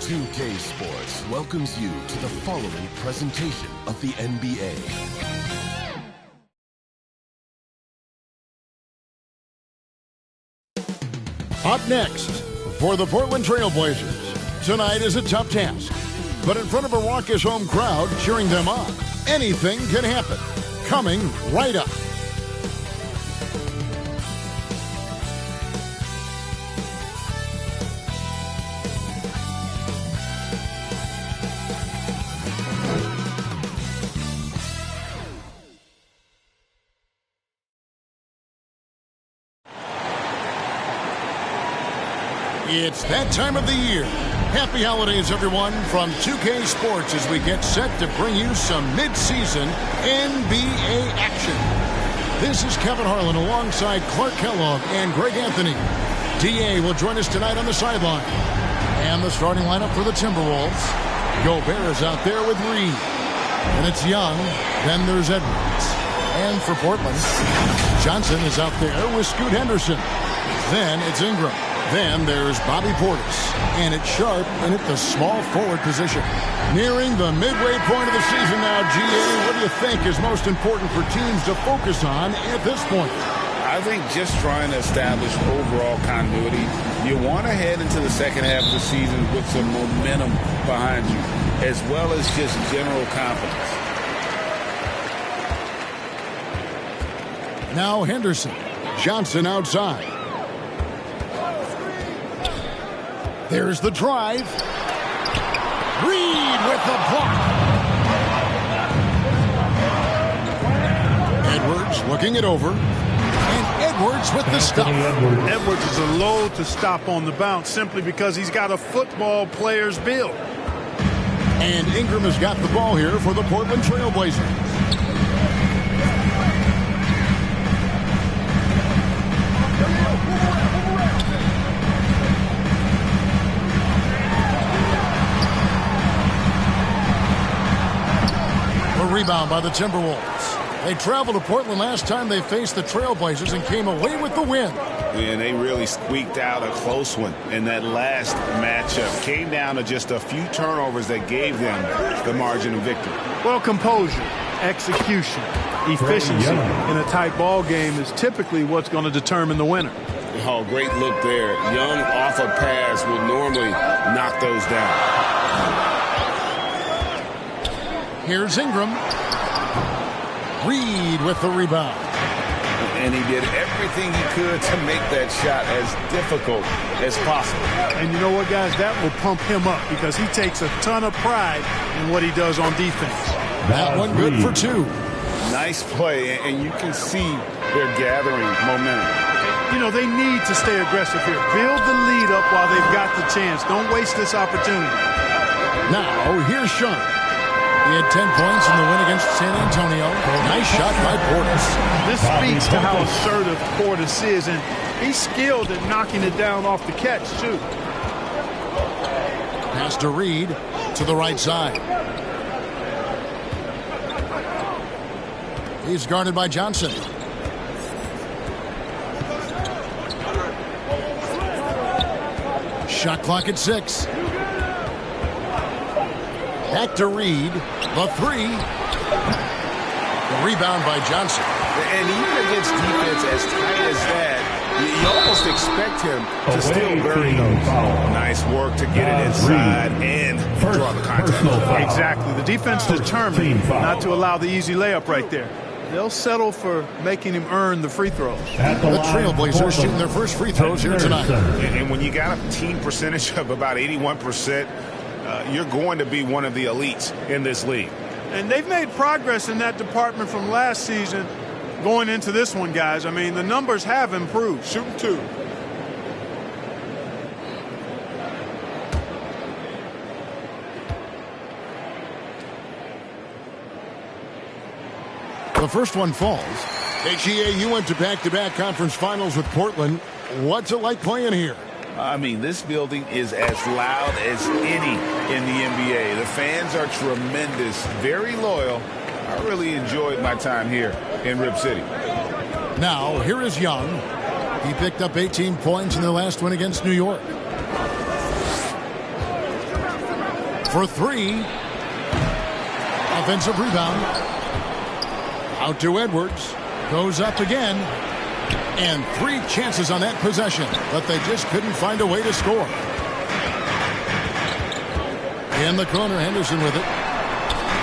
2K Sports welcomes you to the following presentation of the NBA. Up next, for the Portland Trailblazers, tonight is a tough task. But in front of a raucous home crowd cheering them on, anything can happen. Coming right up. It's that time of the year. Happy holidays, everyone, from 2K Sports as we get set to bring you some mid-season NBA action. This is Kevin Harlan alongside Clark Kellogg and Greg Anthony. DA will join us tonight on the sideline. And the starting lineup for the Timberwolves. Gobert is out there with Reed. And it's Young. Then there's Edwards. And for Portland, Johnson is out there with Scoot Henderson. Then it's Ingram. Then there's Bobby Portis, and it's Sharp in at the small forward position. Nearing the midway point of the season now, GA, what do you think is most important for teams to focus on at this point? I think just trying to establish overall continuity. You want to head into the second half of the season with some momentum behind you, as well as just general confidence. Now Henderson. Johnson outside. There's the drive. Reed with the block. Edwards looking it over. And Edwards with the stop. Edwards is a load to stop on the bounce simply because he's got a football player's build. And Ingram has got the ball here for the Portland Trailblazers. Rebound by the Timberwolves. They traveled to Portland last time they faced the Trailblazers and came away with the win. And they really squeaked out a close one in that last matchup. Came down to just a few turnovers that gave them the margin of victory. Well, composure, execution, efficiency in a tight ball game is typically what's going to determine the winner. Oh, great look there. Young off a pass will normally knock those down. Here's Ingram. Reed with the rebound. And he did everything he could to make that shot as difficult as possible. And you know what, guys? That will pump him up because he takes a ton of pride in what he does on defense. That one good for two. Nice play, and you can see they're gathering momentum. You know, they need to stay aggressive here. Build the lead up while they've got the chance. Don't waste this opportunity. Now, here's Sean. He had 10 points in the win against San Antonio. Nice shot by Portis. This speaks to how assertive Portis is, and he's skilled at knocking it down off the catch, too. Pass to Reed to the right side. He's guarded by Johnson. Shot clock at 6. Back to Reed. The three. The rebound by Johnson. And even against defense as tight as that, you almost expect him to still bury those. Nice work to get it inside and draw the contact. Exactly. The defense determined not to allow the easy layup right there. They'll settle for making him earn the free throws. The Trailblazers shooting their first free throws here tonight. And when you got a team percentage of about 81%, you're going to be one of the elites in this league. And they've made progress in that department from last season going into this one, guys. I mean, the numbers have improved. Shooting two. The first one falls. HEA, you went to back-to-back conference finals with Portland. What's it like playing here? I mean, this building is as loud as any in the NBA. The fans are tremendous, very loyal. I really enjoyed my time here in Rip City. Now, here is Young. He picked up 18 points in their last win against New York. for three. Offensive rebound. Out to Edwards. Goes up again. And 3 chances on that possession, but they just couldn't find a way to score. In the corner, Henderson with it.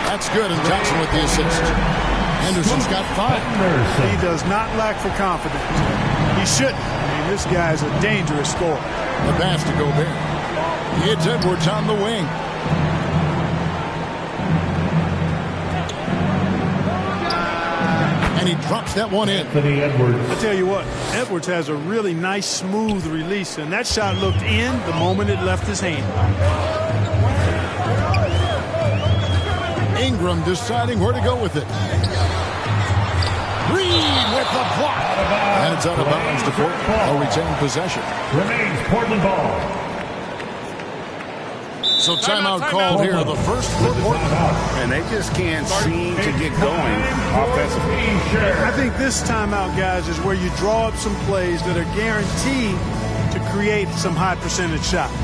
That's good, and Johnson with the assist. Henderson's got 5. He does not lack for confidence. He shouldn't. I mean, this guy's a dangerous scorer. The pass to Gobert. It's Edwards on the wing. And he drops that one in. I tell you what, Edwards has a really nice, smooth release, and that shot looked in the moment it left his hand. Ingram deciding where to go with it. Reed with the block. And it's out of bounds to Portland. They'll retain possession. Remains Portland ball. So timeout called here, the first for Portland. And they just can't seem to get going offensively. I think this timeout, guys, is where you draw up some plays that are guaranteed to create some high percentage shots.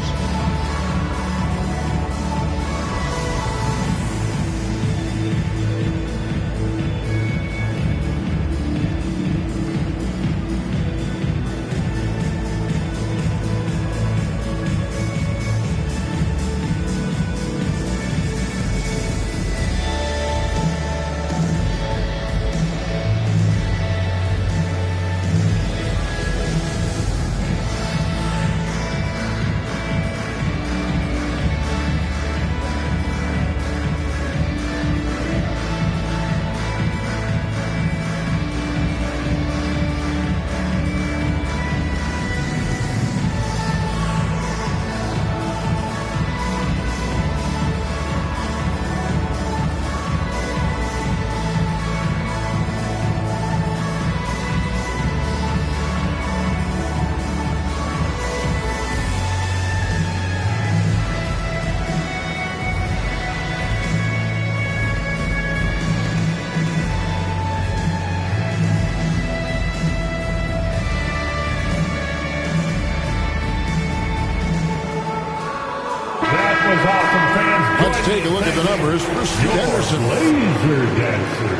Let's take a look at the numbers for Steve Anderson. Laser dancer.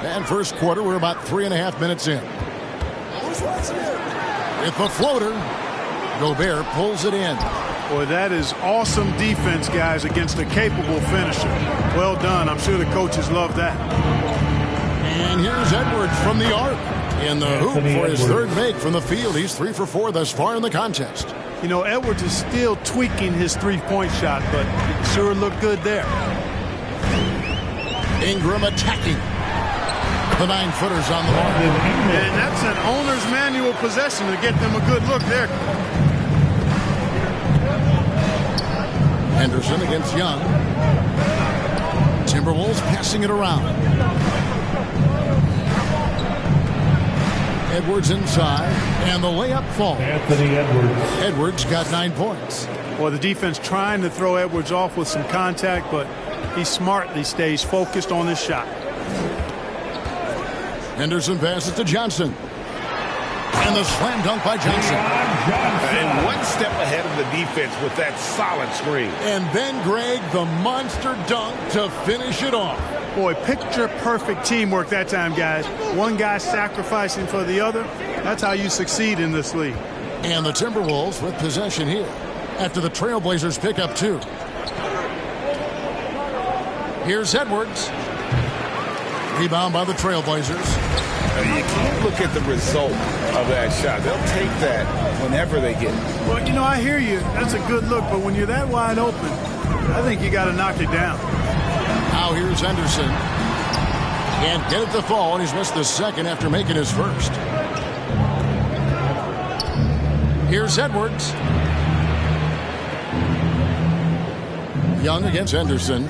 And first quarter, we're about 3.5 minutes in. With the floater, Gobert pulls it in. Boy, that is awesome defense, guys, against a capable finisher. Well done. I'm sure the coaches love that. And here's Edwards from the arc. In the hoop for his third make from the field. He's 3 for 4 thus far in the contest. You know, Edwards is still tweaking his three-point shot, but it sure looked good there. Ingram attacking. The 9-footers on the line. And that's an owner's manual possession to get them a good look there. Henderson against Young. Timberwolves passing it around. Edwards inside, and the layup falls. Anthony Edwards. Edwards got 9 points. Well, the defense trying to throw Edwards off with some contact, but he smartly stays focused on his shot. Henderson passes to Johnson. And the slam dunk by Johnson. And one step ahead of the defense with that solid screen. And then, Greg, the monster dunk to finish it off. Boy, picture-perfect teamwork that time, guys. One guy sacrificing for the other. That's how you succeed in this league. And the Timberwolves with possession here after the Trailblazers pick up 2. Here's Edwards. Rebound by the Trailblazers. You can't look at the result of that shot. They'll take that whenever they get it. Well, you know, I hear you. That's a good look, but when you're that wide open, I think you got to knock it down. Now here's Henderson. Can't get it to fall, and he's missed the second after making his first. Here's Edwards. Young against Henderson.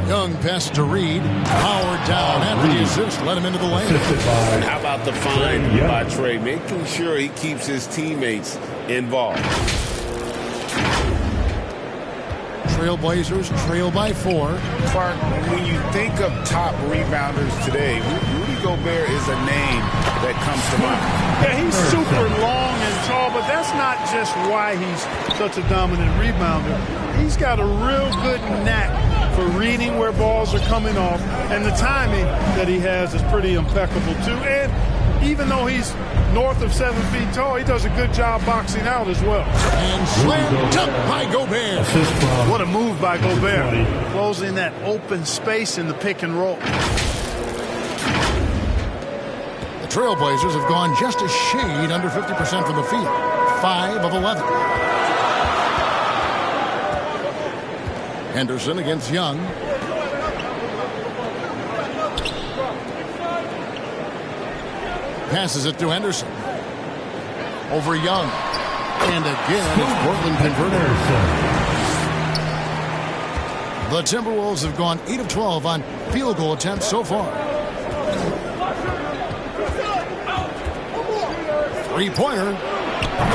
Young pass to Reed. Powered down after the assist. Let him into the lane. And how about the find by Trey? Making sure he keeps his teammates involved. Trailblazers trail by 4. Clark, when you think of top rebounders today, Rudy Gobert is a name that comes to mind. Yeah, he's super long and tall, but that's not just why he's such a dominant rebounder. He's got a real good knack for reading where balls are coming off, and the timing that he has is pretty impeccable too. And even though he's north of 7 feet tall, he does a good job boxing out as well. And slam dunk by Gobert. What a move by Gobert, closing that open space in the pick and roll. The Trailblazers have gone just a shade under 50% from the field. 5 of 11. Henderson against Young. Passes it to Henderson. Over Young. And again, it's Portland converted. The Timberwolves have gone 8 of 12 on field goal attempts so far. Three-pointer.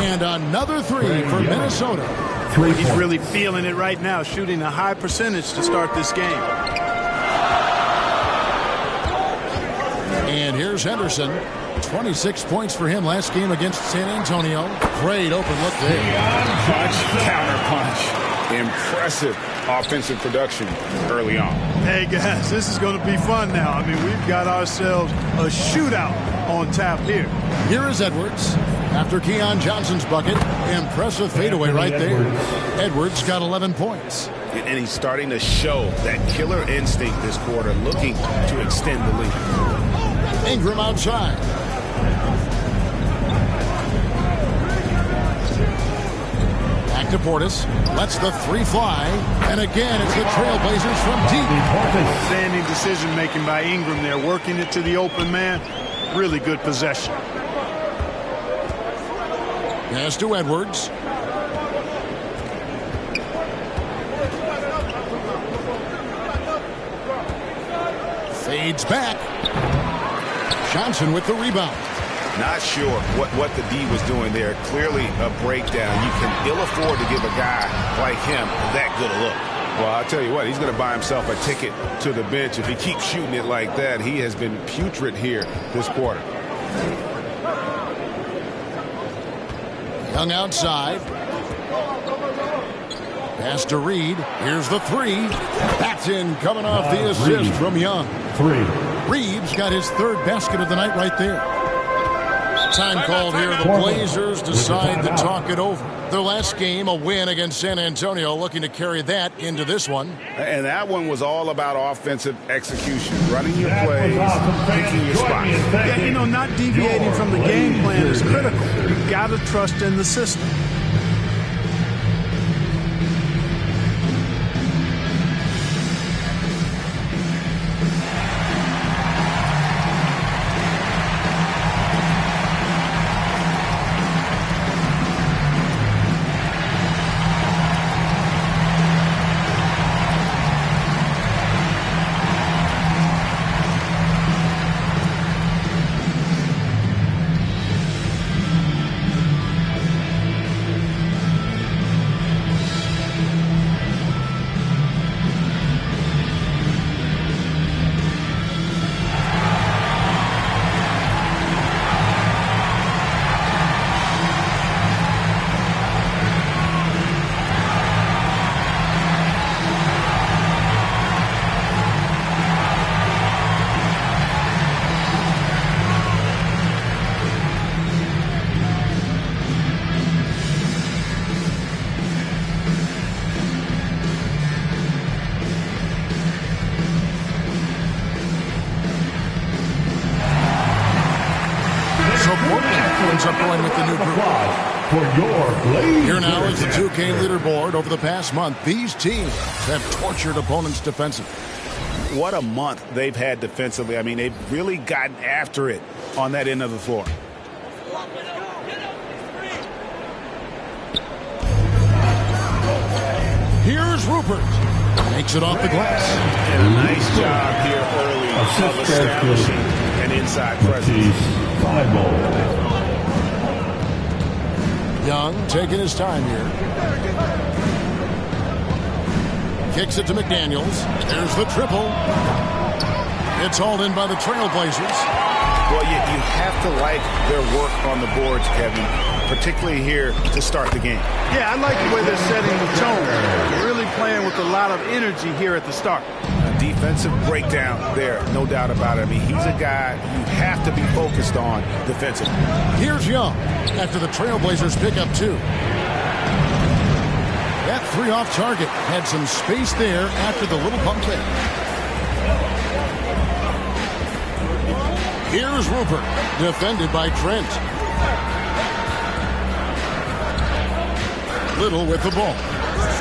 And another 3 for Minnesota. He's really feeling it right now, shooting a high percentage to start this game. And here's Henderson. 26 points for him last game against San Antonio. Great open look there. Punch, counter punch. Impressive offensive production early on. Hey, guys, this is going to be fun now. I mean, we've got ourselves a shootout on tap here. Here is Edwards. After Keon Johnson's bucket, impressive fadeaway right there. Edwards got 11 points. And he's starting to show that killer instinct this quarter, looking to extend the lead. Ingram outside. Back to Portis. Lets the 3 fly. And again, it's the Trailblazers from deep. Outstanding decision-making by Ingram there, working it to the open man. Really good possession. Pass to Edwards. Fades back. Johnson with the rebound. Not sure what the D was doing there. Clearly a breakdown. You can ill afford to give a guy like him that good a look. Well, I'll tell you what, he's going to buy himself a ticket to the bench. If he keeps shooting it like that, he has been putrid here this quarter. Young outside. Pass to Reed. Here's the 3. That's in, coming off the assist from Young. 3. Reeves got his 3rd basket of the night right there. Time called here. The Blazers decide to talk it over. Their last game, a win against San Antonio, looking to carry that into this one. And that one was all about offensive execution, running your plays, picking your spots. Yeah, you know, not deviating from the game plan is critical. You've got to trust in the system. ends up going with the new group. Here now is the 2K leaderboard. Over the past month, these teams have tortured opponents defensively. What a month they've had defensively. I mean, they've really gotten after it on that end of the floor. Here's Rupert. Makes it off the glass. And a nice job here early of establishing an inside presence. Young taking his time here. Kicks it to McDaniels. There's the triple. It's hauled in by the Trailblazers. Well, you have to like their work on the boards, Kevin, particularly here to start the game. Yeah, I like the way they're setting the tone. Really playing with a lot of energy here at the start. A defensive breakdown there, no doubt about it. I mean, he's a guy you have to be focused on defensively. Here's Young after the Trailblazers pick up 2. That 3 off target had some space there after the little pump fake. Here's Rupert, defended by Trent. Little with the ball.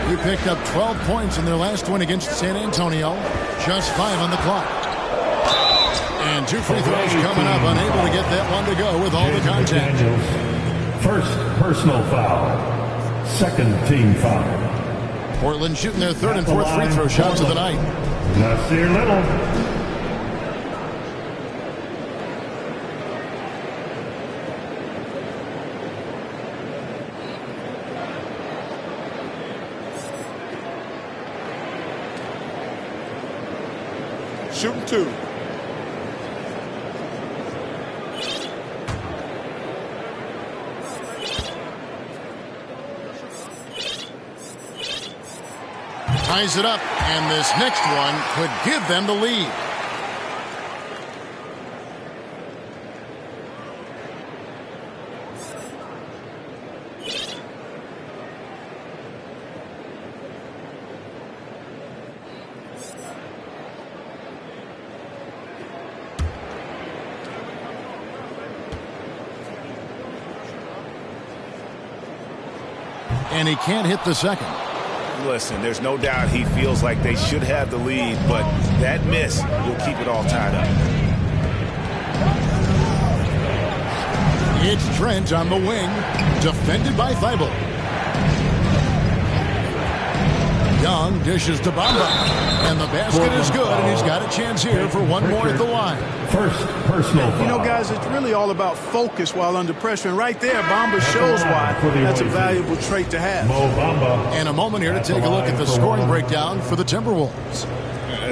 He picked up 12 points in their last win against San Antonio. Just 5 on the clock. And 2 free throws coming up, unable to get that one to go with all the contact. First personal foul. Second team foul. Portland shooting their 3rd and 4th free throw shots of the night. Nasir Little. Shooting 2. Ties it up, and this next one could give them the lead. And he can't hit the second. Listen, there's no doubt he feels like they should have the lead, but that miss will keep it all tied up. It's Trent on the wing, defended by Thibault. Young dishes to Bamba, and the basket is good, and he's got a chance here for one more at the line. First personal foul. You know, guys, it's really all about focus while under pressure. And right there, Bamba shows why that's a valuable trait to have. Mo Bamba. And a moment here to take a look at the scoring breakdown for the Timberwolves.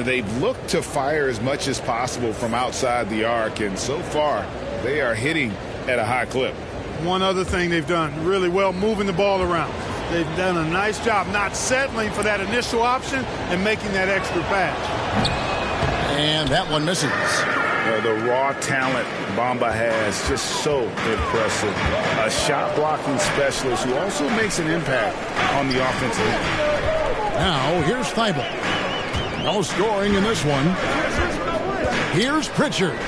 They've looked to fire as much as possible from outside the arc, and so far they are hitting at a high clip. One other thing they've done really well, moving the ball around. They've done a nice job not settling for that initial option and making that extra pass. And that one misses. The raw talent Bamba has, just so impressive. A shot blocking specialist who also makes an impact on the offensive end. Now here's Thibault. No scoring in this one. Here's Pritchard.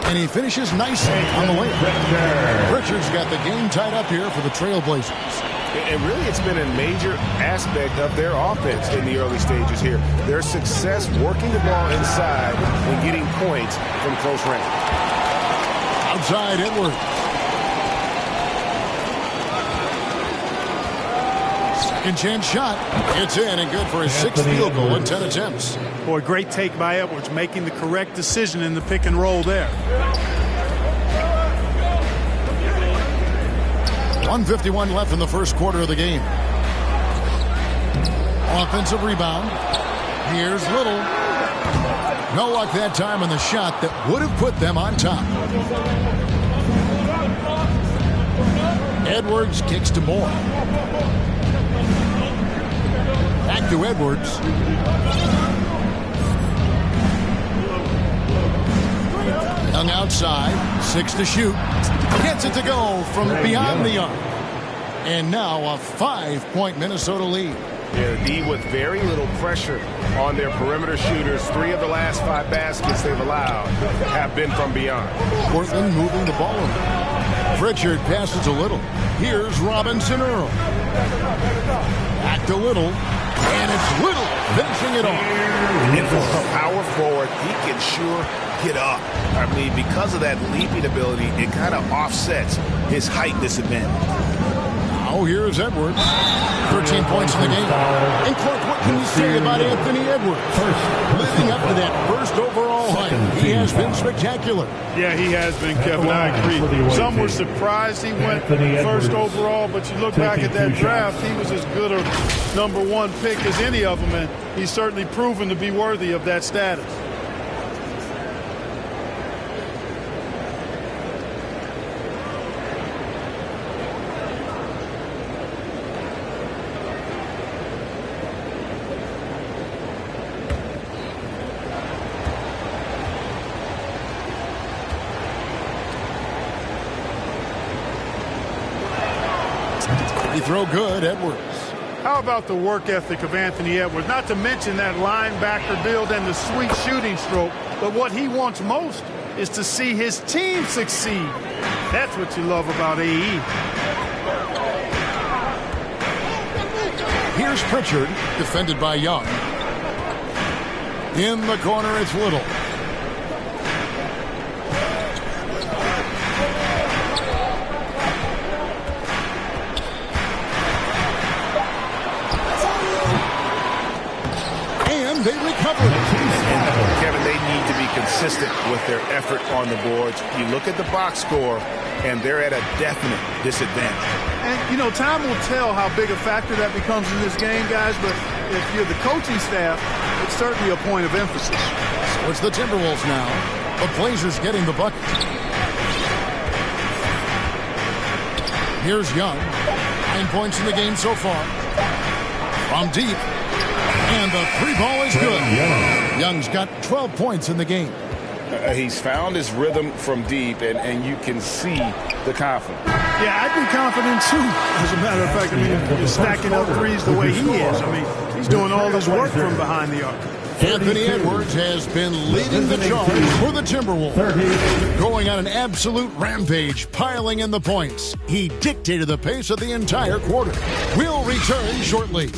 And he finishes nicely on the layup. Pritchard's got the game tied up here for the Trailblazers. And really, it's been a major aspect of their offense in the early stages here. Their success working the ball inside and getting points from close range. Outside Edwards. Second chance shot. It's in and good for his 6th field goal in 10 attempts. Boy, great take by Edwards, making the correct decision in the pick and roll there. 1:51 left in the first quarter of the game. Offensive rebound. Here's Little. No luck that time on the shot that would have put them on top. Edwards kicks to Moore. Back to Edwards. Young outside, 6 to shoot. Gets it to go from beyond the arc. And now a 5-point Minnesota lead. Yeah, the D with very little pressure on their perimeter shooters. 3 of the last 5 baskets they've allowed have been from beyond. Portland moving the ball around. Pritchard passes a Little. Here's Robinson Earl. Back to Little. And it's Little finishing it off. And for a power forward, he can sure get up. I mean, because of that leaping ability, it kind of offsets his height disadvantage. Now here's Edwards. 13 points in the game. And Clark can you say about Anthony Edwards? Living up to that first overall hype, he has been spectacular. Yeah, he has been, Kevin. I agree. Some were surprised he went first overall, but you look back at that draft, he was as good a #1 pick as any of them, and he's certainly proven to be worthy of that status. He throw good, Edwards. How about the work ethic of Anthony Edwards? Not to mention that linebacker build and the sweet shooting stroke. But what he wants most is to see his team succeed. That's what you love about AE. Here's Pritchard, defended by Young. In the corner, it's Little. They recovered. And Kevin, they need to be consistent with their effort on the boards. You look at the box score, and they're at a definite disadvantage. And, you know, time will tell how big a factor that becomes in this game, guys, but if you're the coaching staff, it's certainly a point of emphasis. So it's the Timberwolves now. The Blazers getting the bucket. Here's Young. 9 points in the game so far. From deep. And the three ball is good. Young's got 12 points in the game. He's found his rhythm from deep, and you can see the confidence. Yeah, I'd be confident, too. As a matter of fact, I mean, he's stacking up threes the way he is. I mean, he's doing all his work from behind the arc. Anthony Edwards has been leading the charge for the Timberwolves. Going on an absolute rampage, piling in the points. He dictated the pace of the entire quarter. We'll return shortly.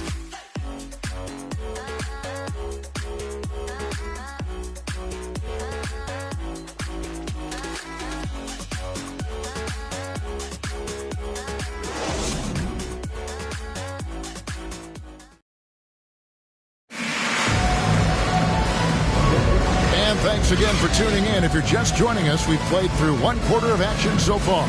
Thanks again for tuning in. If you're just joining us, we've played through 1 quarter of action so far.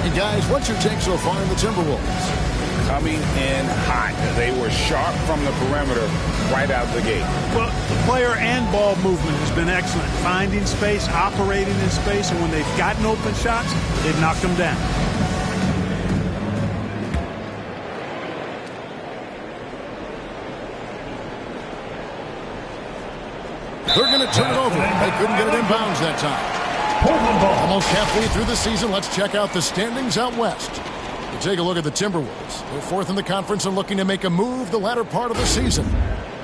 And guys, what's your take so far in the Timberwolves? Coming in hot. They were sharp from the perimeter right out of the gate. Well, the player and ball movement has been excellent. Finding space, operating in space, and when they've gotten open shots, they've knocked them down. They're going to turn it over. They couldn't get it in bounds that time. Almost halfway through the season, let's check out the standings out west. We take a look at the Timberwolves. They're 4th in the conference and looking to make a move the latter part of the season.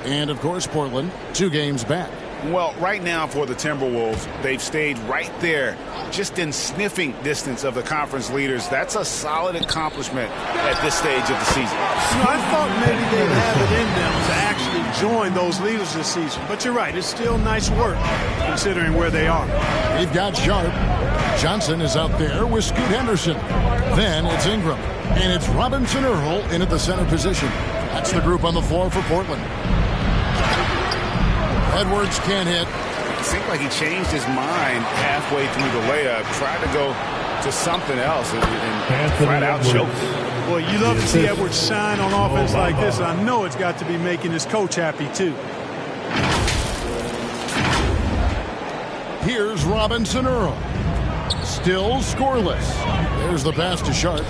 And, of course, Portland, 2 games back. Well, right now for the Timberwolves, they've stayed right there, just in sniffing distance of the conference leaders. That's a solid accomplishment at this stage of the season. You know, I thought maybe they'd have it in them to actually join those leaders this season. But you're right, it's still nice work considering where they are. They've got Sharp. Johnson is out there with Scoot Henderson. Then it's Ingram. And it's Robinson Earl in at the center position. That's the group on the floor for Portland. Edwards can't hit. It seemed like he changed his mind halfway through the layup, tried to go to something else, and flat out choked. Boy, you love to see Edwards shine on offense like this. I know it's got to be making his coach happy, too. Here's Robinson Earl. Still scoreless. There's the pass to Sharp.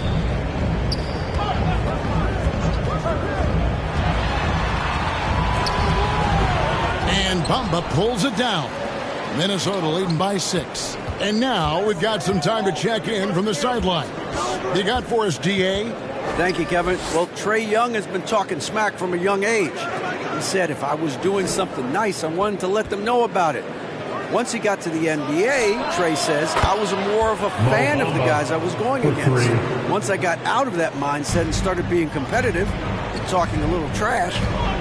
And Bamba pulls it down. Minnesota leading by 6. And now we've got some time to check in from the sideline. You got for us, D.A.? Thank you, Kevin. Well, Trae Young has been talking smack from a young age. He said if I was doing something nice, I wanted to let them know about it. Once he got to the NBA, Trae says, I was more of a fan of the guys I was going against. Once I got out of that mindset and started being competitive and talking a little trash,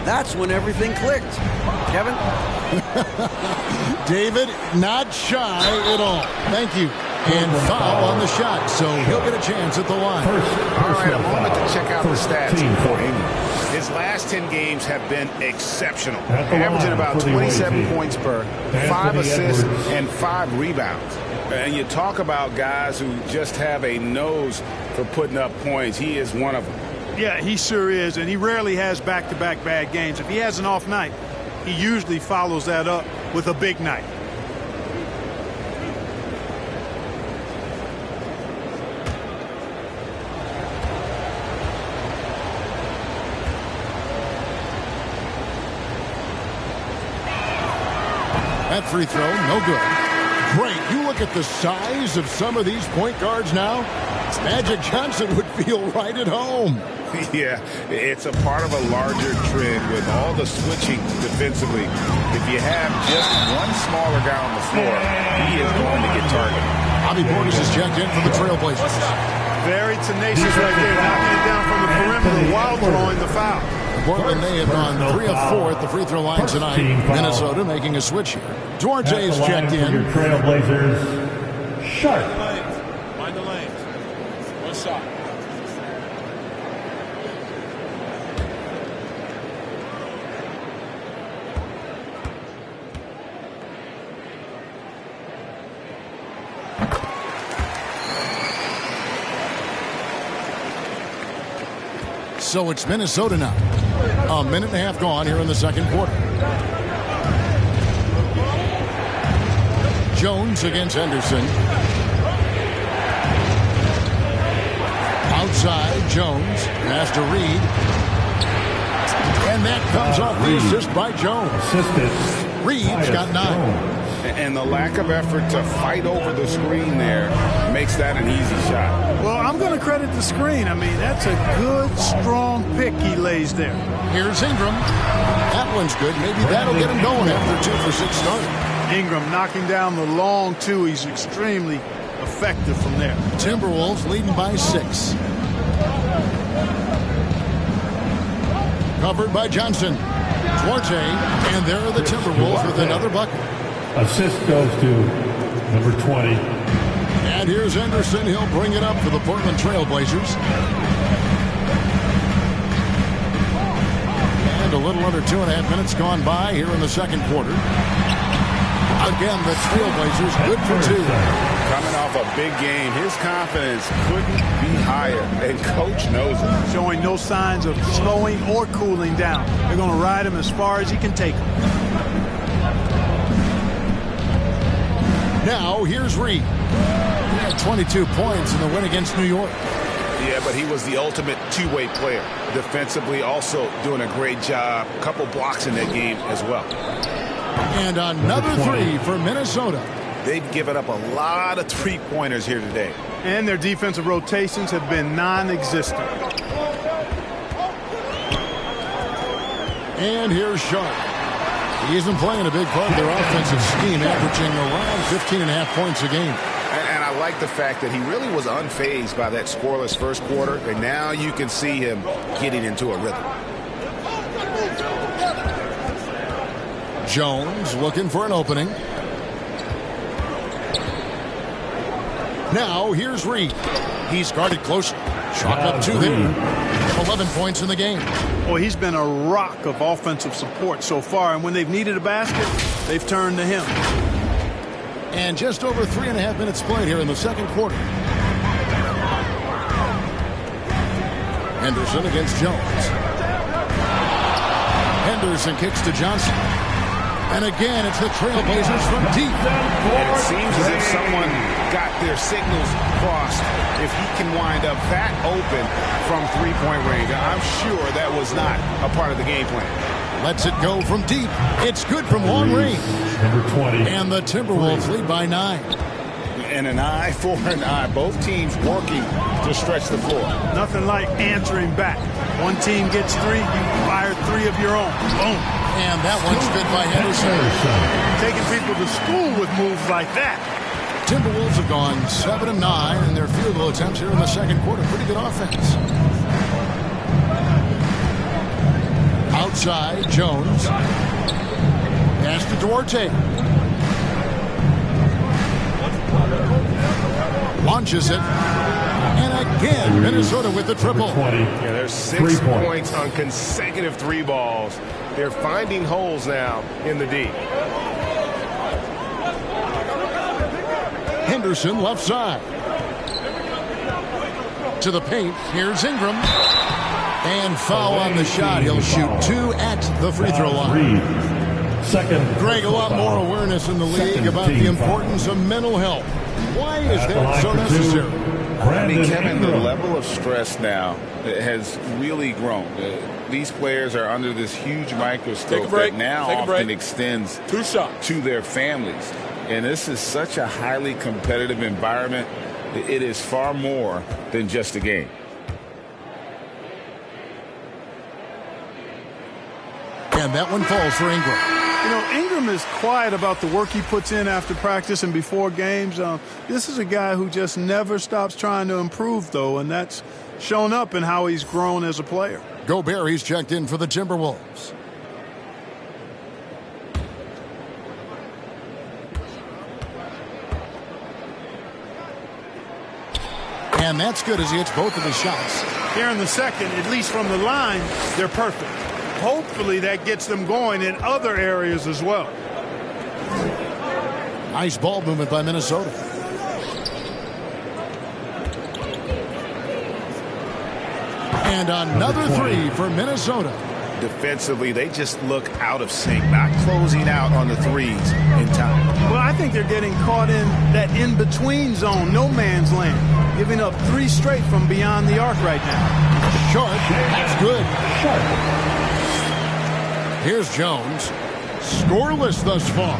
that's when everything clicked. Kevin? David, not shy at all. Thank you. And foul on the shot, so he'll get a chance at the line. All right, a moment to check out the stats for Ingram. His His last 10 games have been exceptional, At the averaging line about for the 27 away points per, team, 5 Anthony assists, Edwards. and 5 rebounds. And you talk about guys who just have a nose for putting up points. He is one of them. Yeah, he sure is, and he rarely has back-to-back bad games. If he has an off night, he usually follows that up with a big night. That free throw, no good. Great. You look at the size of some of these point guards now. Magic Johnson would feel right at home. Yeah, it's a part of a larger trend with all the switching defensively. If you have just one smaller guy on the floor, he is going to get targeted. Bobby Portis is checked in for the Trailblazers. Very tenacious right there, knocking it down from the perimeter while drawing the foul. Portland, they have gone 3 of 4 at the free throw line tonight. Minnesota making a switch here. Duarte is checked in. Your Trailblazers, Sharp. Mind the lanes. One shot. So it's Minnesota now. A minute and a half gone here in the second quarter. Jones against Henderson. Outside, Jones has to Reed. And that comes off the assist by Jones. Assisted. Reed's got 9. And the lack of effort to fight over the screen there makes that an easy shot. Well, I'm going to credit the screen. I mean, that's a good, strong pick he lays there. Here's Ingram. That one's good. Maybe that'll get him going after 2 for 6 start. Ingram knocking down the long 2. He's extremely effective from there. Timberwolves leading by 6. Covered by Johnson. Duarte. And there are the Timberwolves with another bucket. Assist goes to number 20. And here's Henderson. He'll bring it up for the Portland Trailblazers. And a little under 2.5 minutes gone by here in the second quarter. Again, the Trailblazers good for 2. Coming off a big game, his confidence couldn't be higher, and Coach knows it. Showing no signs of slowing or cooling down. They're going to ride him as far as he can take him. Now, here's Reed. He had 22 points in the win against New York. Yeah, but he was the ultimate two-way player. Defensively, also doing a great job. A couple blocks in that game as well. And another 3 for Minnesota. They've given up a lot of three-pointers here today. And their defensive rotations have been non-existent. And here's Sharp. He isn't playing a big part of their offensive scheme, averaging around 15.5 points a game. And I like the fact that he really was unfazed by that scoreless first quarter, and now you can see him getting into a rhythm. Jones looking for an opening. Now here's Reed. He's guarded closely. Chalk up 2 there. 11 points in the game. Well, he's been a rock of offensive support so far, and when they've needed a basket, they've turned to him. And just over 3.5 minutes played here in the second quarter. Henderson against Jones. Henderson kicks to Johnson. And again, it's the Trailblazers from deep. And it seems as if someone got their signals crossed. If he can wind up that open from three-point range, I'm sure that was not a part of the game plan. Lets it go from deep. It's good from long range. Number 20. And the Timberwolves lead by 9. And an eye for an eye. Both teams working to stretch the floor. Nothing like answering back. One team gets 3, you fire 3 of your own. Boom. And that one's good by Henderson. Taking people to school with moves like that. Timberwolves have gone 7 of 9 in their field goal attempts here in the second quarter. Pretty good offense. Outside, Jones. Pass to Duarte. Launches it. And Again, Minnesota with the triple. 20. Yeah, there's 6 points on consecutive 3 balls. They're finding holes now in the D. Henderson left side. To the paint. Here's Ingram. And foul on the shot. He'll shoot 2 at the free throw line. Second. Greg, a lot more awareness in the league about the importance of mental health. Why is that so necessary? I mean, Kevin, the level of stress now has really grown. These players are under this huge microscope that now often extends to their families. And this is such a highly competitive environment. It is far more than just a game. And that one falls for Ingram. You know, Ingram is quiet about the work he puts in after practice and before games. This is a guy who just never stops trying to improve, though, and that's shown up in how he's grown as a player. Gobert, he's checked in for the Timberwolves. And that's good as he hits both of his shots. Here in the second, at least from the line, they're perfect. Hopefully that gets them going in other areas as well. Nice ball movement by Minnesota. And another 3 for Minnesota. Defensively, they just look out of sync, not closing out on the threes in time. Well, I think they're getting caught in that in-between zone, no man's land, giving up 3 straight from beyond the arc right now. Short, that's good. Here's Jones. Scoreless thus far.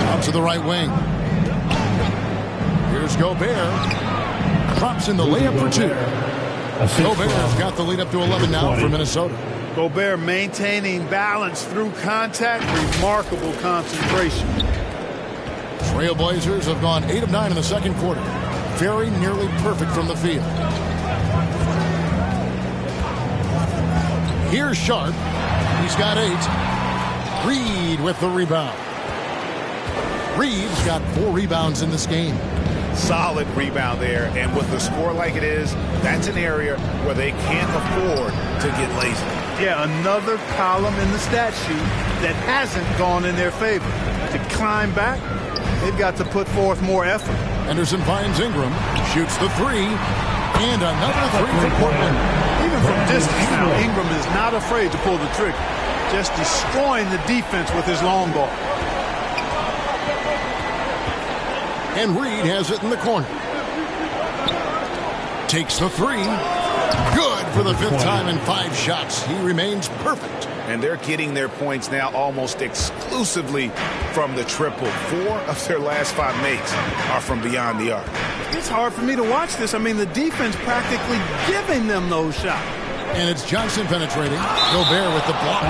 Out to the right wing. Here's Gobert. Drops in the layup for 2. Gobert's got the lead up to 11 now for Minnesota. Gobert maintaining balance through contact. Remarkable concentration. Trailblazers have gone 8 of 9 in the second quarter. Very nearly perfect from the field. Here's Sharp. He's got 8. Reed with the rebound. Reed's got 4 rebounds in this game. Solid rebound there, and with the score like it is, that's an area where they can't afford to get lazy. Yeah, another column in the stat sheet that hasn't gone in their favor. To climb back, they've got to put forth more effort. Henderson finds Ingram, shoots the 3, and another 3 for Portland. Even from distance now, Ingram is not afraid to pull the trigger, just destroying the defense with his long ball. And Reed has it in the corner. Takes the 3. Good for the 5th time in 5 shots. He remains perfect. And they're getting their points now almost exclusively from the triple. 4 of their last 5 makes are from beyond the arc. It's hard for me to watch this. I mean, the defense practically giving them those shots. And it's Johnson penetrating. Gobert with the block.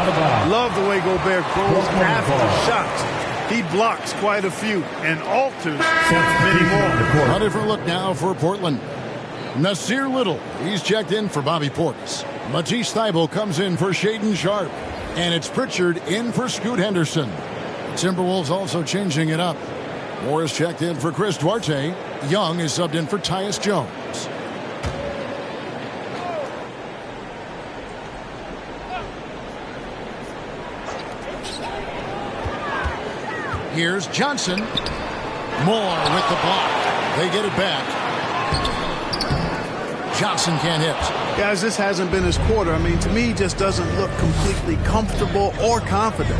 Love the way Gobert goes after shots. He blocks quite a few and alters many more. A different look now for Portland. Nasir Little, he's checked in for Bobby Portis. Matisse Thybulle comes in for Shaedon Sharpe. And it's Pritchard in for Scoot Henderson. Timberwolves also changing it up. Morris checked in for Chris Duarte. Young is subbed in for Tyus Jones. Here's Johnson. Moore with the block. They get it back. Johnson can't hit. Guys, this hasn't been his quarter. I mean, to me, he just doesn't look completely comfortable or confident.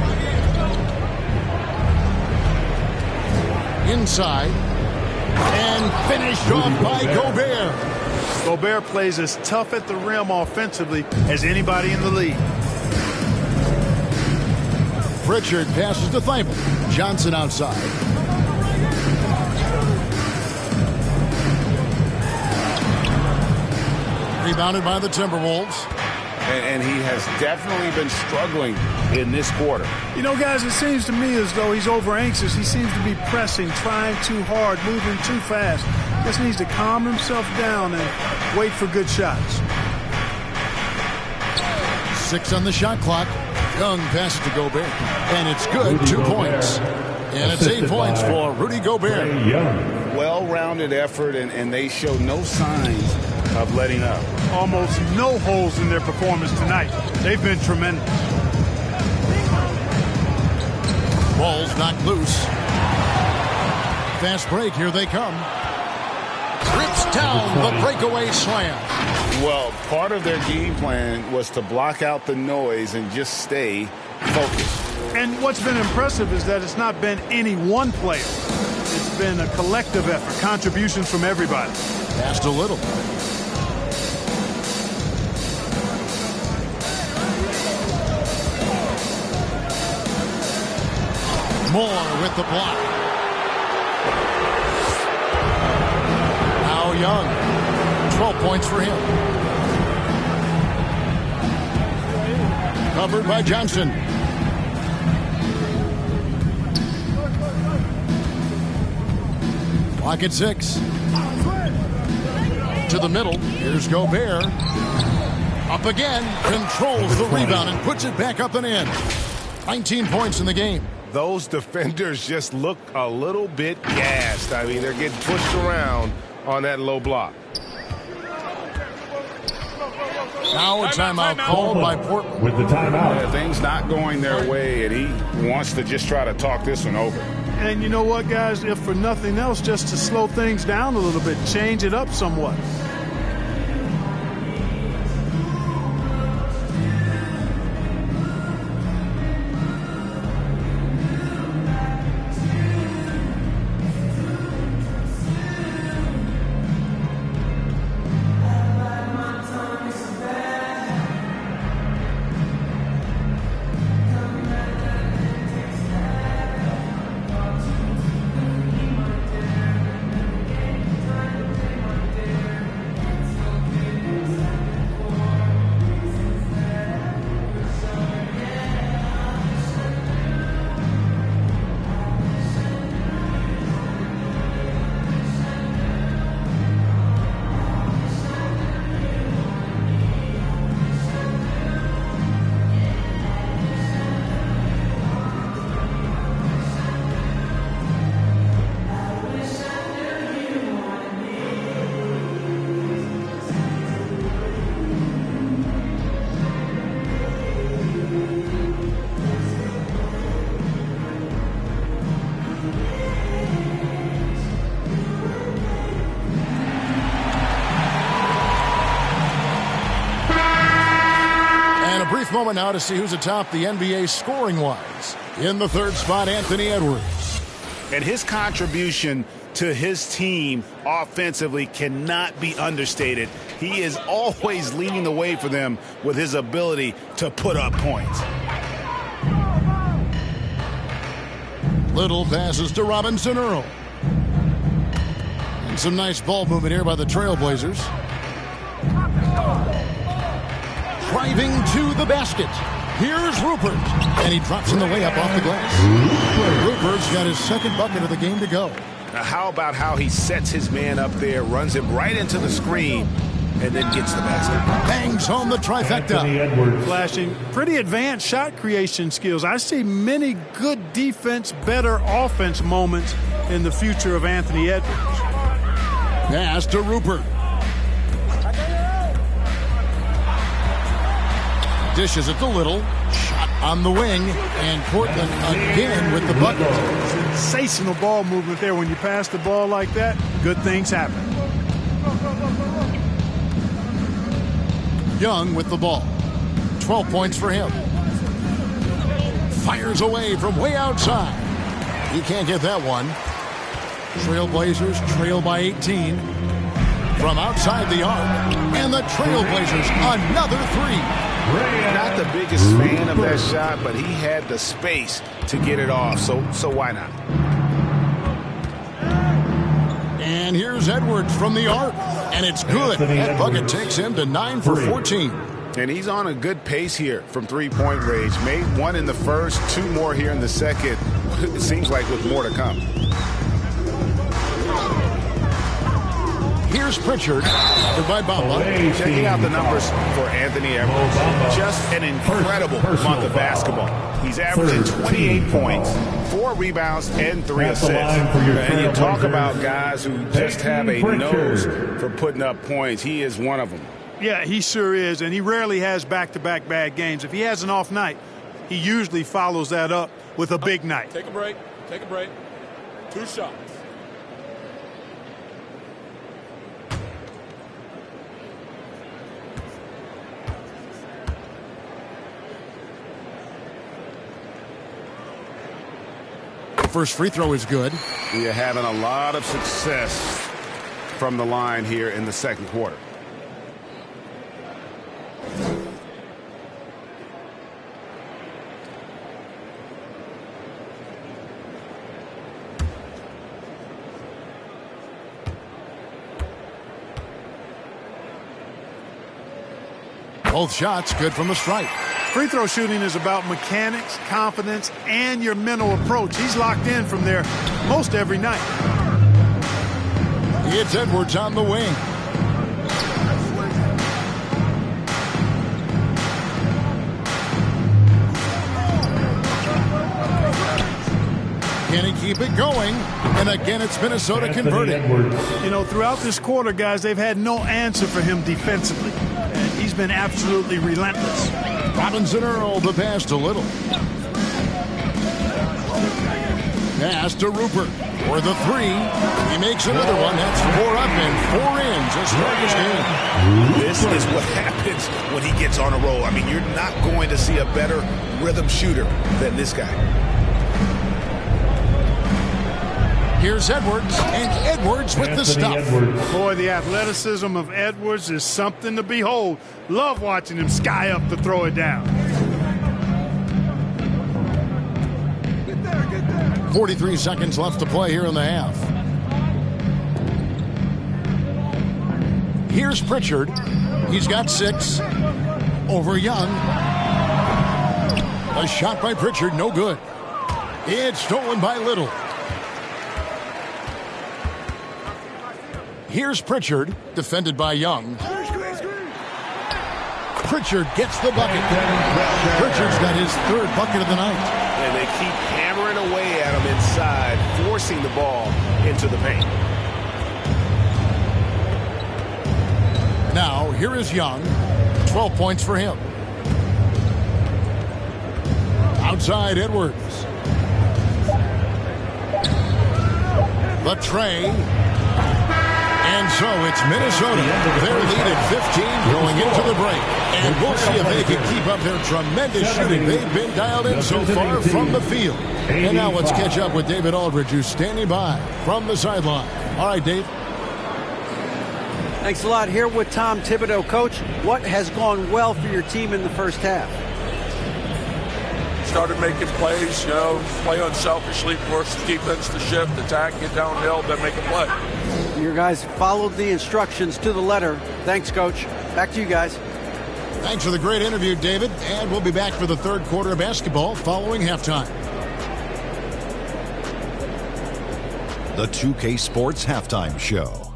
Inside. And finished off by Gobert. Gobert plays as tough at the rim offensively as anybody in the league. Pritchard passes to Thybulle. Johnson outside. Rebounded by the Timberwolves. And he has definitely been struggling in this quarter. You know, guys, it seems to me as though he's over anxious. He seems to be pressing, trying too hard, moving too fast. Just needs to calm himself down and wait for good shots. 6 on the shot clock. Young passes to Gobert. And it's good. 2 points. And it's 8 points for Rudy Gobert. Well-rounded effort, and they show no signs of letting up. Almost no holes in their performance tonight. They've been tremendous. Ball's knocked loose. Fast break, here they come. Rips down the breakaway slam. Well, part of their game plan was to block out the noise and just stay focused. And what's been impressive is that it's not been any one player. It's been a collective effort, contributions from everybody. Passed a little. Moore with the block. Now Young. 12 points for him. Covered by Johnson. Clock at 6. To the middle. Here's Gobert. Up again. Controls the rebound and puts it back up and in. 19 points in the game. Those defenders just look a little bit gassed. I mean, they're getting pushed around on that low block. Now a timeout called by Portland. With the timeout. Yeah, things not going their way, and he wants to just try to talk this one over. And you know what, guys? If for nothing else, just to slow things down a little bit, change it up somewhat. Moment now to see who's atop the NBA scoring-wise. In the third spot, Anthony Edwards. And his contribution to his team offensively cannot be understated. He is always leading the way for them with his ability to put up points. Little passes to Robinson Earl. And some nice ball movement here by the Trailblazers. Driving to the basket. Here's Rupert. And he drops in the layup off the glass. Rupert's got his second bucket of the game to go. Now how about how he sets his man up there, runs him right into the screen, and then gets the basket. Bangs home the trifecta. Flashing pretty advanced shot creation skills. I see many good defense, better offense moments in the future of Anthony Edwards. Pass to Rupert. Dishes it to Little. Shot on the wing. And Portland again with the bucket. Sensational ball movement there. When you pass the ball like that, good things happen. Young with the ball. 12 points for him. Fires away from way outside. He can't get that one. Trailblazers trail by 18. From outside the arc. And the Trailblazers another three. Not the biggest fan of that shot, but he had the space to get it off, so why not? And here's Edwards from the arc, and it's good. That bucket takes him to 9 for 14. And he's on a good pace here from three-point range. Made one in the first, two more here in the second. It seems like with more to come. Here's Pritchard. Goodbye, Bamba. Checking out the numbers for Anthony Edwards. Just an incredible month of basketball. He's averaging 28 points, 4 rebounds, and 3 assists. And you talk about guys who just have a nose for putting up points. He is one of them. Yeah, he sure is, and he rarely has back-to-back bad games. If he has an off night, he usually follows that up with a big night. Take a break. Take a break. 2 shots. First free throw is good. We are having a lot of success from the line here in the second quarter. Both shots good from the stripe. Free throw shooting is about mechanics, confidence, and your mental approach. He's locked in from there most every night. It's Edwards on the wing. Can he keep it going? And again, it's Minnesota converting. You know, throughout this quarter, guys, they've had no answer for him defensively. And he's been absolutely relentless. Robinson Earl, the pass to Little. Pass to Rupert for the 3. He makes another one. That's 4 up and 4 in to start his game. This is what happens when he gets on a roll. I mean, you're not going to see a better rhythm shooter than this guy. Here's Edwards, and Edwards with the stuff. Boy, the athleticism of Edwards is something to behold. Love watching him sky up to throw it down. 43 seconds left to play here in the half. Here's Pritchard. He's got 6 over Young. A shot by Pritchard, no good. It's stolen by Little. Here's Pritchard, defended by Young. Pritchard gets the bucket. Pritchard's got his 3rd bucket of the night. And they keep hammering away at him inside, forcing the ball into the paint. Now, here is Young. 12 points for him. Outside Edwards. The tray. And so it's Minnesota. Their lead at 15 going into the break. And we'll see if they can keep up their tremendous shooting. They've been dialed in so far from the field. And now let's catch up with David Aldridge, who's standing by from the sideline. All right, Dave. Thanks a lot. Here with Tom Thibodeau. Coach, what has gone well for your team in the first half? Started making plays, play unselfishly, force the defense to shift, attack, get downhill, then make a play. Your guys followed the instructions to the letter. Thanks, Coach. Back to you guys. Thanks for the great interview, David. And we'll be back for the 3rd quarter of basketball following halftime. The 2K Sports Halftime Show.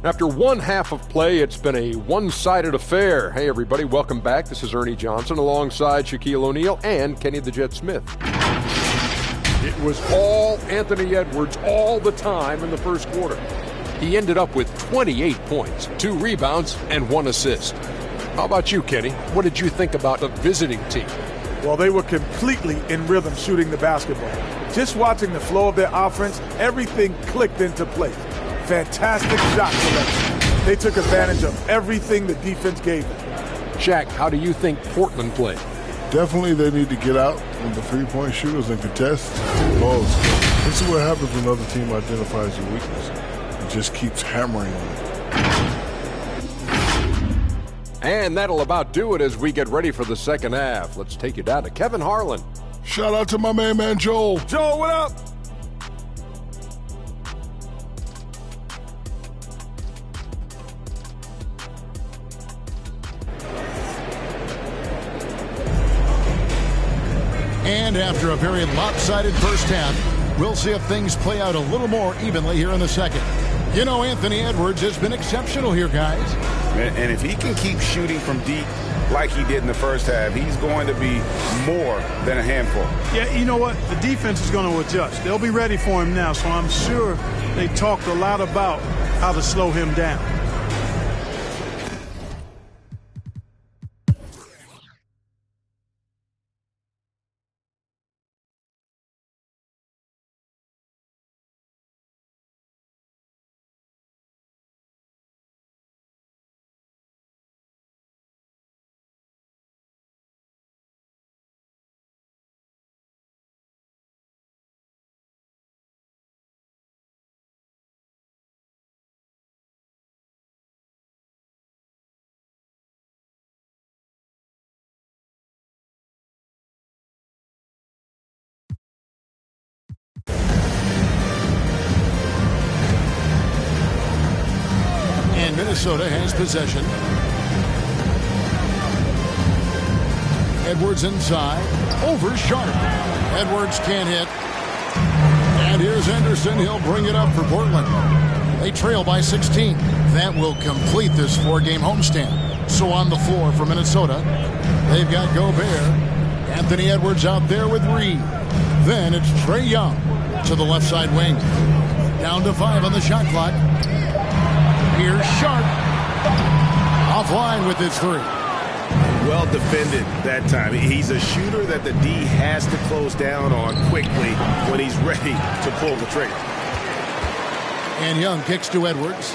After one half of play, it's been a one-sided affair. Hey, everybody, welcome back. This is Ernie Johnson alongside Shaquille O'Neal and Kenny the Jet Smith. It was all Anthony Edwards all the time in the first quarter. He ended up with 28 points, 2 rebounds, and 1 assist. How about you, Kenny? What did you think about the visiting team? Well, they were completely in rhythm shooting the basketball. Just watching the flow of their offense, everything clicked into place. Fantastic shot selection. They took advantage of everything the defense gave them. Shaq, how do you think Portland played? Definitely they need to get out on the three-point shooters and contest balls. This is what happens when another team identifies your weakness. It just keeps hammering on it. And that'll about do it as we get ready for the second half. Let's take you down to Kevin Harlan. Shout out to my man Joel. Joel, what up? And after a very lopsided first half, We'll see if things play out a little more evenly here in the second. You know, Anthony Edwards has been exceptional here, guys. And if he can keep shooting from deep like he did in the first half, he's going to be more than a handful. Yeah, you know what? The defense is going to adjust. They'll be ready for him now, so I'm sure they talked a lot about how to slow him down. Minnesota has possession. Edwards inside. Over Sharp. Edwards can't hit. And here's Anderson. He'll bring it up for Portland. They trail by 16. That will complete this 4-game homestand. So on the floor for Minnesota, they've got Gobert. Anthony Edwards out there with Reed. Then it's Trae Young to the left side wing. Down to 5 on the shot clock. Here's Sharp. Offline with his 3. Well defended that time. He's a shooter that the D has to close down on quickly when he's ready to pull the trigger. And Young kicks to Edwards.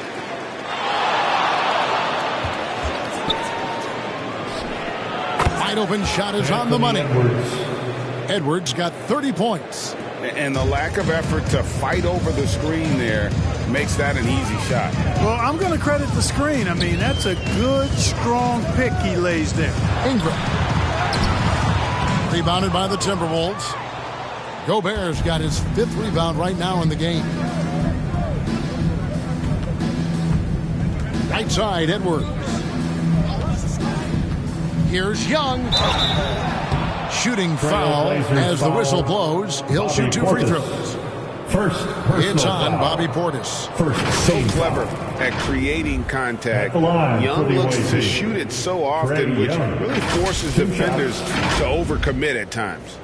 Wide open shot is on the money. Edwards got 30 points. And the lack of effort to fight over the screen there makes that an easy shot. Well, I'm going to credit the screen. I mean, that's a good, strong pick he lays there. Ingram. Rebounded by the Timberwolves. Gobert's got his 5th rebound right now in the game. Right side, Edwards. Here's Young. Shooting foul as the whistle blows. He'll shoot 2 free throws. It's on Bobby Portis. So clever at creating contact. Young looks to shoot it so often, which really forces defenders to overcommit at times.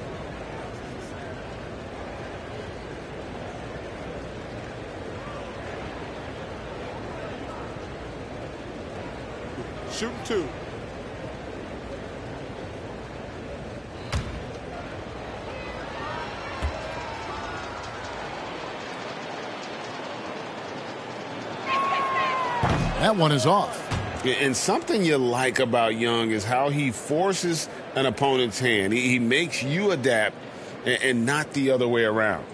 Shooting 2. That one is off. And something you like about Young is how he forces an opponent's hand. He makes you adapt and not the other way around.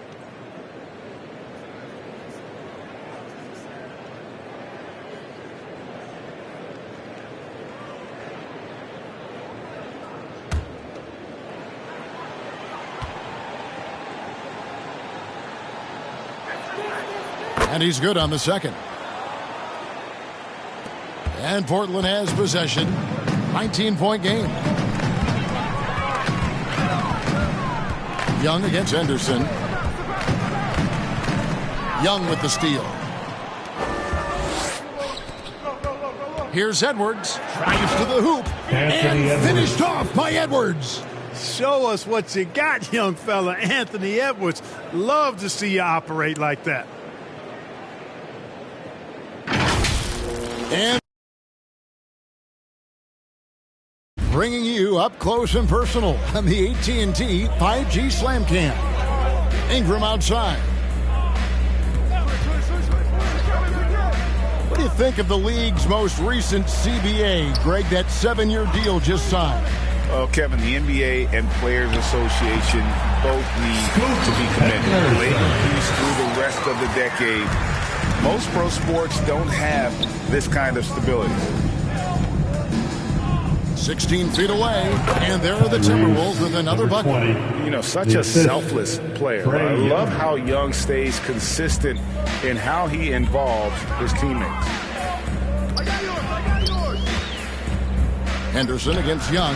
And he's good on the second. And Portland has possession. 19-point game. Young against Anderson. Young with the steal. Here's Edwards. Drives to the hoop. And finished off by Edwards. Show us what you got, young fella. Anthony Edwards. Love to see you operate like that. And bringing you up close and personal on the AT&T 5G Slam Cam. Ingram outside. What do you think of the league's most recent CBA? Greg, that 7-year deal just signed. Well, Kevin, the NBA and Players Association both need to be commended. Labor peace through the rest of the decade. Most pro sports don't have this kind of stability. 16 feet away, and there are the Timberwolves with another bucket. You know, such a selfless player. I love how Young stays consistent in how he involves his teammates. Henderson against Young.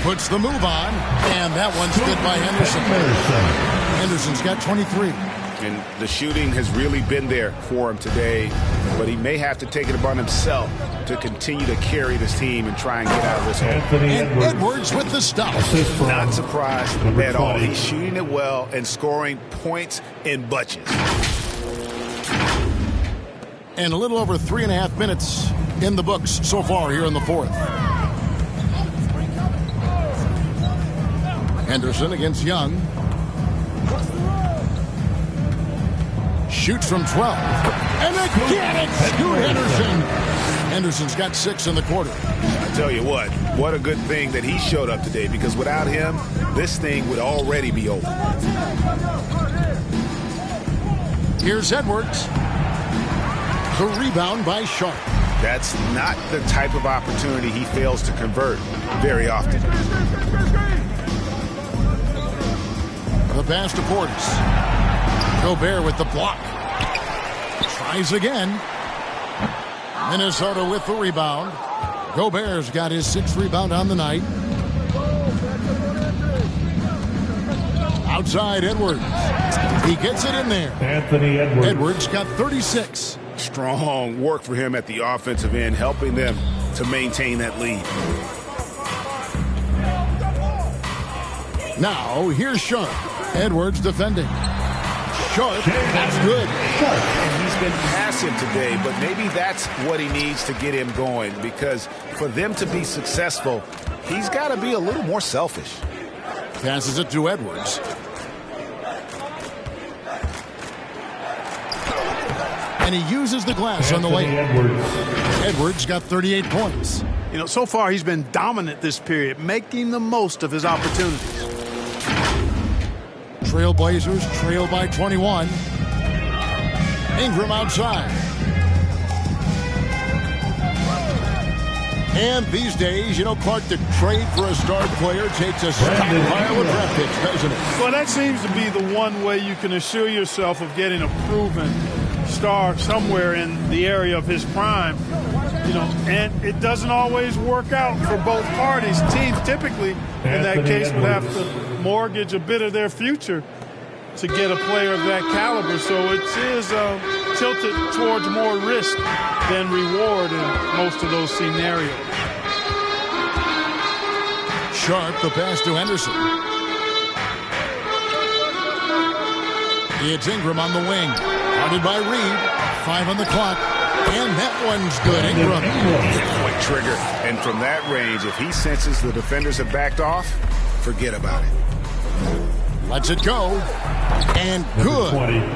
Puts the move on, and that one's good by Henderson. Anderson's got 23. And the shooting has really been there for him today, but he may have to take it upon himself to continue to carry this team and try and get out of this hole. And Edwards with the stop. Not surprised at all. He's shooting it well and scoring points in bunches. And a little over 3.5 minutes in the books so far here in the fourth. Henderson against Young. Shoots from 12. And again, it's to Henderson. Henderson's got 6 in the quarter. I tell you what a good thing that he showed up today, because without him, this thing would already be over. Here's Edwards. The rebound by Sharp. That's not the type of opportunity he fails to convert very often. The pass to Portis. Gobert with the block. Tries again. Minnesota with the rebound. Gobert's got his 6th rebound on the night. Outside Edwards. He gets it in there. Anthony Edwards. Edwards got 36. Strong work for him at the offensive end, helping them to maintain that lead. Now, here's Sharp. Edwards defending. Sharp, that's good. And he's been passive today, but maybe that's what he needs to get him going, because for them to be successful, he's got to be a little more selfish. Passes it to Edwards. And he uses the glass on the way. Edwards got 38 points. You know, so far he's been dominant this period, making the most of his opportunities. Trailblazers trail by 21. Ingram outside. And these days, you know, Clark, the trade for a star player takes a stockpile of draft picks, doesn't it? Well, that seems to be the one way you can assure yourself of getting a proven star somewhere in the area of his prime. You know, and it doesn't always work out for both parties. Teams typically, in that case, would have to mortgage a bit of their future to get a player of that caliber. So it is tilted towards more risk than reward in most of those scenarios. Sharp, the pass to Henderson. It's Ingram on the wing. Guarded by Reed. 5 on the clock. And that one's good. Ingram. Quick trigger. And from that range, if he senses the defenders have backed off, forget about it. Lets it go. And good.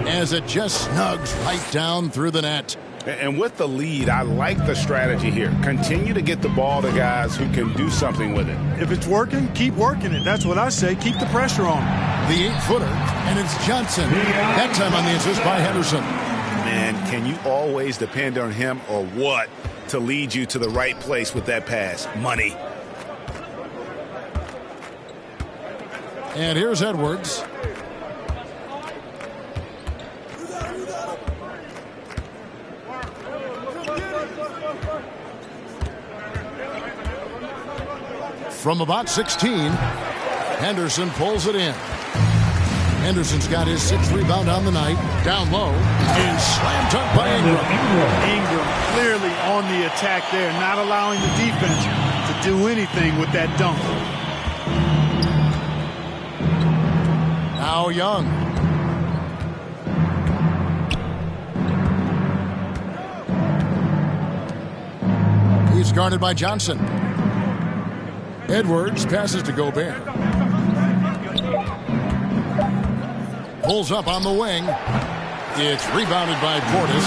As it just snugs right down through the net. And with the lead, I like the strategy here. Continue to get the ball to guys who can do something with it. If it's working, keep working it. That's what I say. Keep the pressure on. The 8-footer, and it's Johnson. That time on the assist by Henderson. Man, can you always depend on him or what to lead you to the right place with that pass? Money. And here's Edwards. From about 16, Henderson pulls it in. Henderson's got his 6th rebound on the night. Down low. And slam dunk by Ingram. Ingram clearly on the attack there, not allowing the defense to do anything with that dunk. Now Young. He's guarded by Johnson. Edwards passes to Gobert. Pulls up on the wing. It's rebounded by Portis.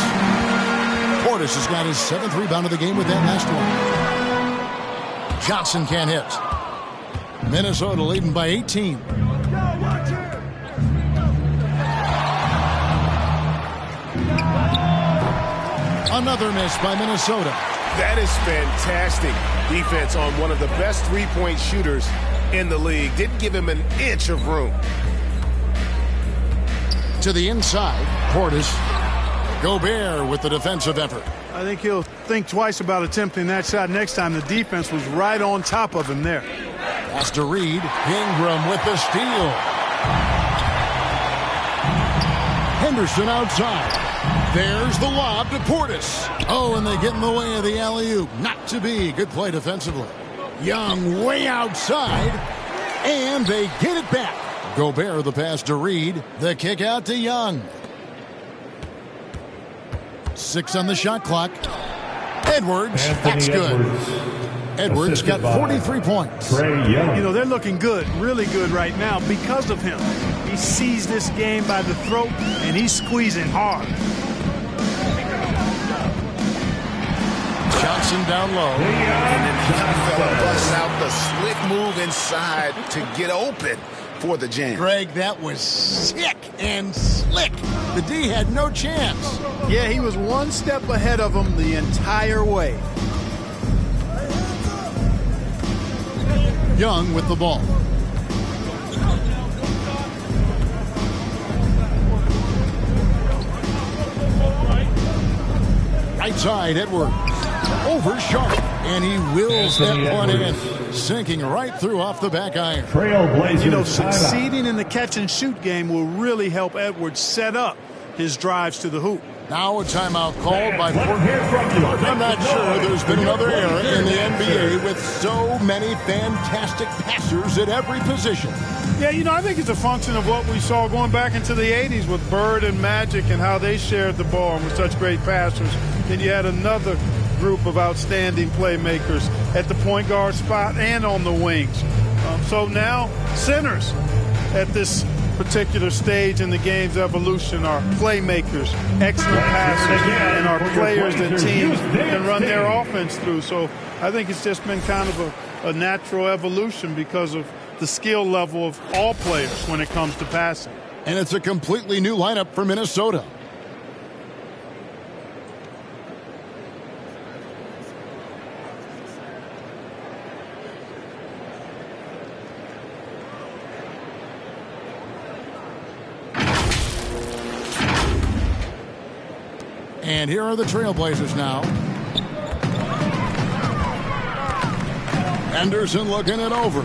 Portis has got his 7th rebound of the game with that last one. Johnson can't hit. Minnesota leading by 18. Another miss by Minnesota. That is fantastic defense on one of the best three-point shooters in the league. Didn't give him an inch of room. To the inside, Portis. Gobert with the defensive effort. I think he'll think twice about attempting that shot next time. The defense was right on top of him there. Pass to Reed. Ingram with the steal. Henderson outside. There's the lob to Portis. Oh, and they get in the way of the alley-oop. Not to be. Good play defensively. Young way outside. And they get it back. Gobert the pass to Reed. The kick out to Young. 6 on the shot clock. Edwards. That's good. Edwards got 43 points. You know, they're looking good, really good right now because of him. He sees this game by the throat, and he's squeezing hard. Johnson down low. And then the young fella busts out the slick move inside to get open for the jam. Greg, that was sick and slick. The D had no chance. Yeah, he was one step ahead of him the entire way. Young with the ball. Right side, Edwards. Over Sharp. And he wills that one in. Sinking right through off the back iron. Trailblazers. You know, succeeding in the catch-and-shoot game will really help Edwards set up his drives to the hoop. Now a timeout called by Portland. I'm not sure there's been another era in the NBA with so many fantastic passers at every position. Yeah, you know, I think it's a function of what we saw going back into the 80s with Bird and Magic and how they shared the ball and were such great passers. Then you had another group of outstanding playmakers at the point guard spot and on the wings. So now centers at this particular stage in the game's evolution are playmakers, excellent passers, and are players that teams can run their offense through. So I think it's just been kind of a natural evolution because of the skill level of all players when it comes to passing. And it's a completely new lineup for Minnesota. And here are the Trailblazers now. Anderson looking it over.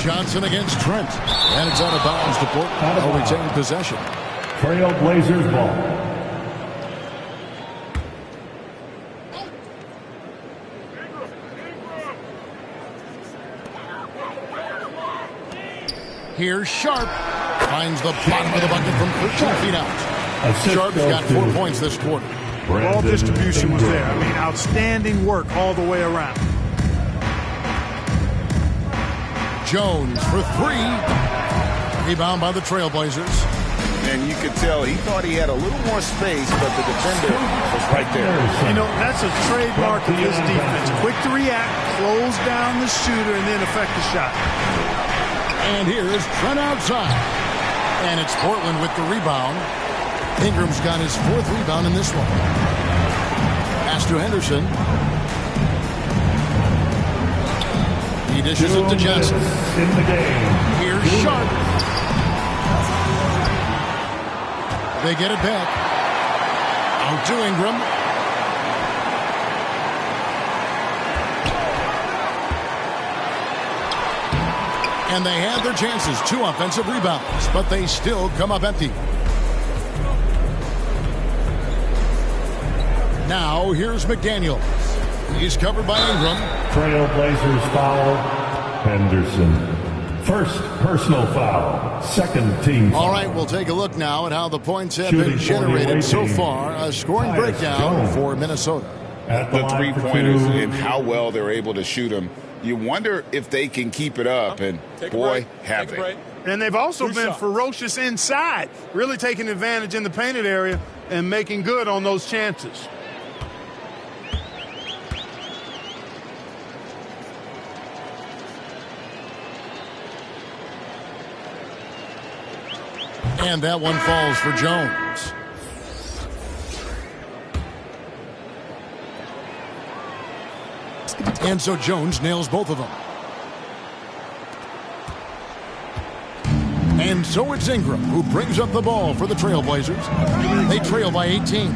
Johnson against Trent. And it's out of bounds to Portland. They'll retain possession. Trailblazers ball. Here's Sharp. Finds the bottom of the bucket from 13 feet out. Sharp's got 4 points this quarter. Ball distribution was there. I mean, outstanding work all the way around. Jones for 3. Rebound by the Trailblazers. And you could tell he thought he had a little more space, but the defender was right there. You know, that's a trademark of his defense. Quick to react, close down the shooter, and then affect the shot. And here's Trent outside. And it's Portland with the rebound. Ingram's got his 4th rebound in this one. Pass to Henderson. He dishes it to Johnson. In the game. Here's Sharp. They get it back. Out to Ingram. And they had their chances. 2 offensive rebounds, but they still come up empty. Now here's McDaniels. He's covered by Ingram. Trailblazers foul. Henderson. First personal foul. Second team foul. All right, we'll take a look now at how the points have been generated so far. A scoring breakdown for Minnesota. The three-pointers and how well they're able to shoot them. You wonder if they can keep it up, and boy, have they. And they've also been ferocious inside, really taking advantage in the painted area and making good on those chances. And that one falls for Jones. And so Jones nails both of them. And so it's Ingram who brings up the ball for the Trailblazers. They trail by 18.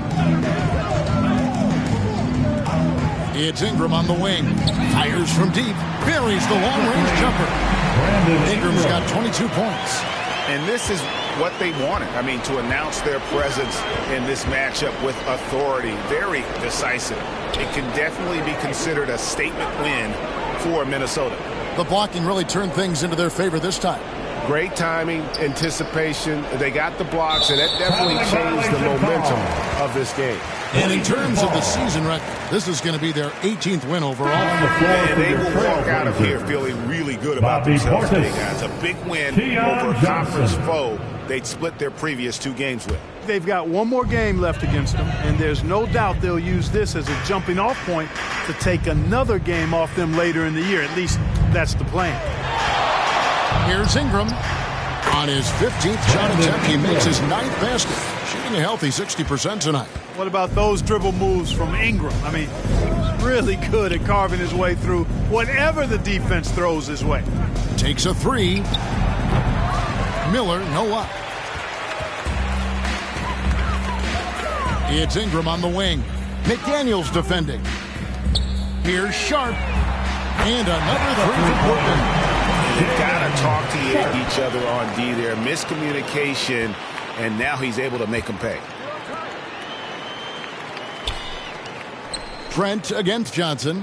It's Ingram on the wing. Fires from deep. Buries the long-range jumper. Ingram's got 22 points. And this is what they wanted. I mean, to announce their presence in this matchup with authority, very decisive. It can definitely be considered a statement win for Minnesota. The blocking really turned things into their favor this time. Great timing, anticipation. They got the blocks, and that definitely changed the momentum of this game. And in terms of the season record, this is going to be their 18th win overall. And they will walk out of here feeling really good about themselves today, guys. A big win over a conference foe they'd split their previous 2 games with. They've got one more game left against them, and there's no doubt they'll use this as a jumping off point to take another game off them later in the year. At least that's the plan. Here's Ingram. On his 15th shot attempt, he makes his 9th basket. Shooting a healthy 60% tonight. What about those dribble moves from Ingram? I mean, he's really good at carving his way through whatever the defense throws his way. Takes a 3. Miller, no luck. It's Ingram on the wing. McDaniels defending. Here's Sharp. And another 3 for Portland. They've got to talk to each other on D there. Miscommunication, and now he's able to make them pay. Trent against Johnson.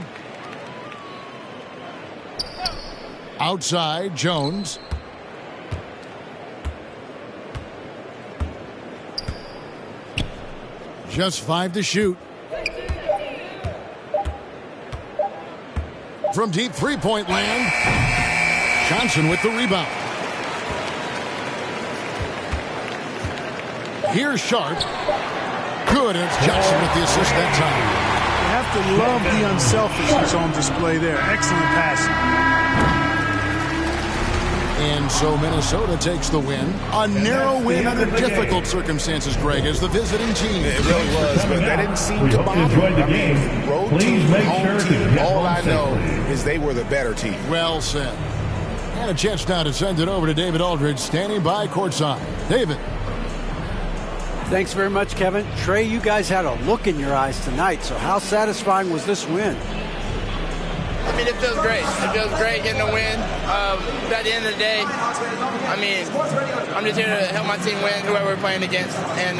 Outside, Jones. Just 5 to shoot. From deep three-point land. Johnson with the rebound. Here's Sharp. Good, and it's Johnson with the assist that time. You have to love the unselfishness on display there. Excellent passing. And so Minnesota takes the win. A narrow win under difficult circumstances, Greg, as the visiting team. It really was, but that didn't seem to bother them. I mean, road team, home team, all I know is they were the better team. Well said. And a chance now to send it over to David Aldridge, standing by courtside. David. Thanks very much, Kevin. Trey, you guys had a look in your eyes tonight, so how satisfying was this win? I mean, it feels great. It feels great getting a win. But at the end of the day, I mean, I'm just here to help my team win, whoever we're playing against, and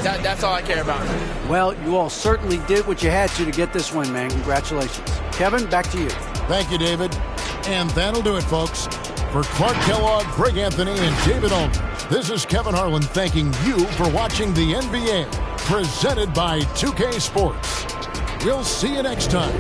that's all I care about. Well, you all certainly did what you had to get this win, man. Congratulations. Kevin, back to you. Thank you, David. And that'll do it, folks. For Clark Kellogg, Greg Anthony, and David Aldridge, this is Kevin Harlan thanking you for watching the NBA, presented by 2K Sports. We'll see you next time.